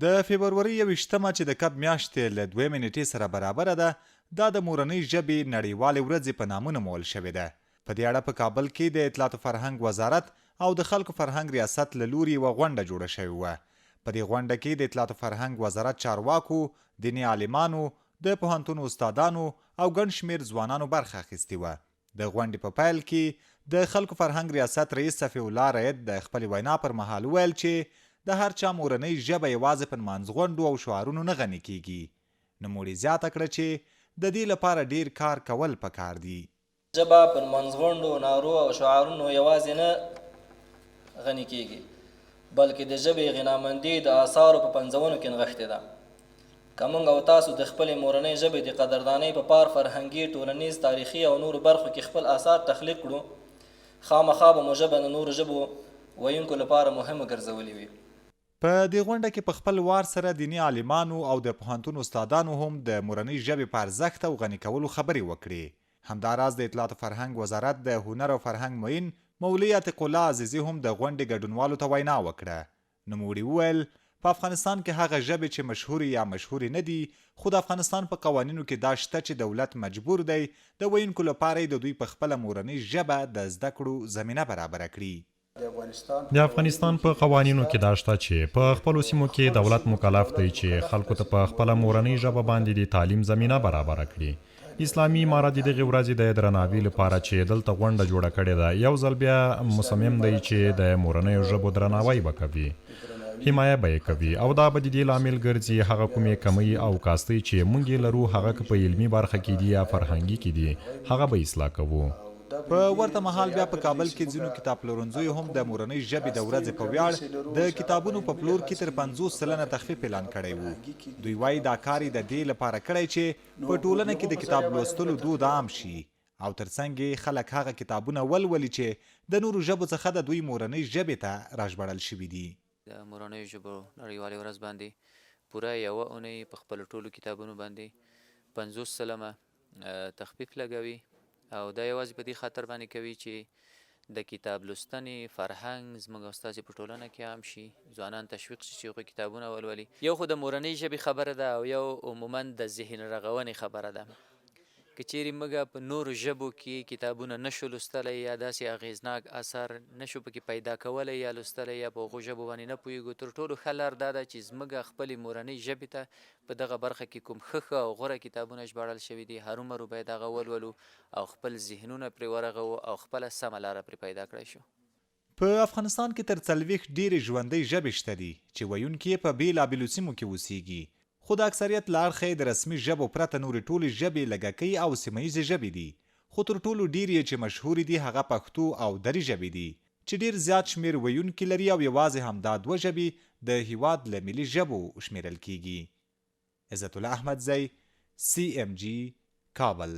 د فبروري 21 چې د کب میاشتې له 2 نیټې سره برابره ده، دا د مورنۍ ژبې نړیوالې ورځې په نامه نومول شوې ده. په دې اړه په کابل کې د اطلاعات او فرهنګ وزارت او د خلکو فرهنګ ریاست له لوري یوه غونډه جوړه شوې وه. په دې غونډه کې د اطلاعات او فرهنګ وزارت چارواکو، دیني عالمانو، د پوهنتون استادانو او ګڼ شمېر ځوانانو برخه اخیستې وه. د غونډې په پیل کې د خلکو فرهنګ ریاست رئیس صفي الله رید د خپلې وینا پر مهال وویل چې د هر چا مورنۍ ژبه یوازې په نمانځغونډو او شعارونو نه غني کیږي. نوموړي زیاته کړه چې د دې لپاره ډیر کار کول پکار دي. ژبه په نمانځغونډو، نارو او شعارونو یوازې نه غني کیږي، بلکې د ژبې غنامندي د آثارو په پنځونو کې نغښتې ده. که موږ او تاسو د خپلې مورنۍ ژبې د قدردانۍ په پار فرهنګي، ټولنیز، تاریخي او نورو برخو کې خپل آثار تخلیق کړو، خامخا به مو ژبه د نورو ژبو ویونکو لپاره مهمه ګرځولې وي. په دې غونډه کې په خپل وار سره دیني عالمانو او د پوهنتون استادانو هم د مورنۍ ژبې په ارزښت او غني کولو خبرې وکړې. همداراز د اطلاعات او فرهنګ وزارت د هنر او فرهنګ معین مولوي عتیق الله عزیزي هم د غونډې ګډونوالو ته وینا وکړه. نوموړي وویل په افغانستان کې هغه ژبې چې مشهورې یا مشهورې نه دي، خو د افغانستان په قوانینو کې دا شته چې دولت مجبور دی د ویونکو لپاره د دوی په خپله مورنۍ ژبه د زده کړو زمینه برابره کړي. د افغانستان په قوانینو کې دا شته چې په خپلو سیمو کې دولت مکلف دی چې خلکو ته په خپله مورنۍ ژبه باندې د تعلیم زمینه برابره کړي. اسلامي امارت د دغې ورځې د درناوي لپاره چې دلته غونډه جوړه کړې ده، یو ځل بیا مصمم دی چې د مورنیو ژبو درناوی به کوي، حمایه به یې کوي، او دا به د دې لامل ګرځي هغه کومې کمی او کاستۍ چې موږ یې لرو، هغه که په علمي برخه کې دي یا فرهنګي کې دي، هغه به اصلاح کوو. په ورته مهال بیا په کابل کې ځینو کتاب پلورنځیو هم د مورنۍ ژبې د ورځې په ویاړ د کتابونو په پلور کې تر 50% تخفیف اعلان کړی و. دوی وایي دا کار یې د دې لپاره کړی چې په ټولنه کې د کتاب لوستلو دود عام شي او ترڅنګ یې خلک هغه کتابونه ولولي چې د نورو ژبو څخه د دوی مورنۍ ژبې ته راژباړل شوي دي. د مورنیو ژبو نړیوالې ورځ باندې پوره یوه اونۍ په خپلو ټولو کتابونو باندې 50% تخفیف لګوي، او دا یوازې په دې خاطر باندې کوي چې د کتاب لوستنې فرهنګ زموږ او ستاسې په ټولنه کې عام شي، ځوانان تشویق شي چې هغوی کتابونه ولولي. یو خو د مورنۍ ژبې خبره ده او یو عموما د ذهن رغونې خبره ده. که چیرې موږ په نورو ژبو کې کتابونه نشو لوستلی یا داسې اغیزناک اثر نشو پکې پیدا کولی یا لوستلی یا په هغو ژبو باندې نه پوهېږو، تر ټولو ښه لار دا ده چې زموږ خپلې مورنۍ ژبې ته په دغه برخه کې کوم ښه او غوره کتابونه ژباړل شوي دي، هرومرو باید هغه ولولو او خپل ذهنونه پرې ورغوو او خپله سمه لاره پرې پیدا کړی شو. په افغانستان کې تر 40 ډېرې ژوندۍ ژبې شته دي چې ویونکي یې په بېلابېلو سیمو کې اوسېږي، خو د اکثریت له اړخه د رسمي ژبو پرته نورې ټولې ژبې لږکۍ او سیمه ییزې ژبې دي. خو تر ټولو ډېر یې چې مشهورې دي هغه پښتو او دري ژبې دي چې ډېر زیات شمېر ویونکي لري او یوازې همدا دوه ژبې د هیواد له ملي ژبو شمېرل کیږي. عزت الله احمدزی، CMG، کابل.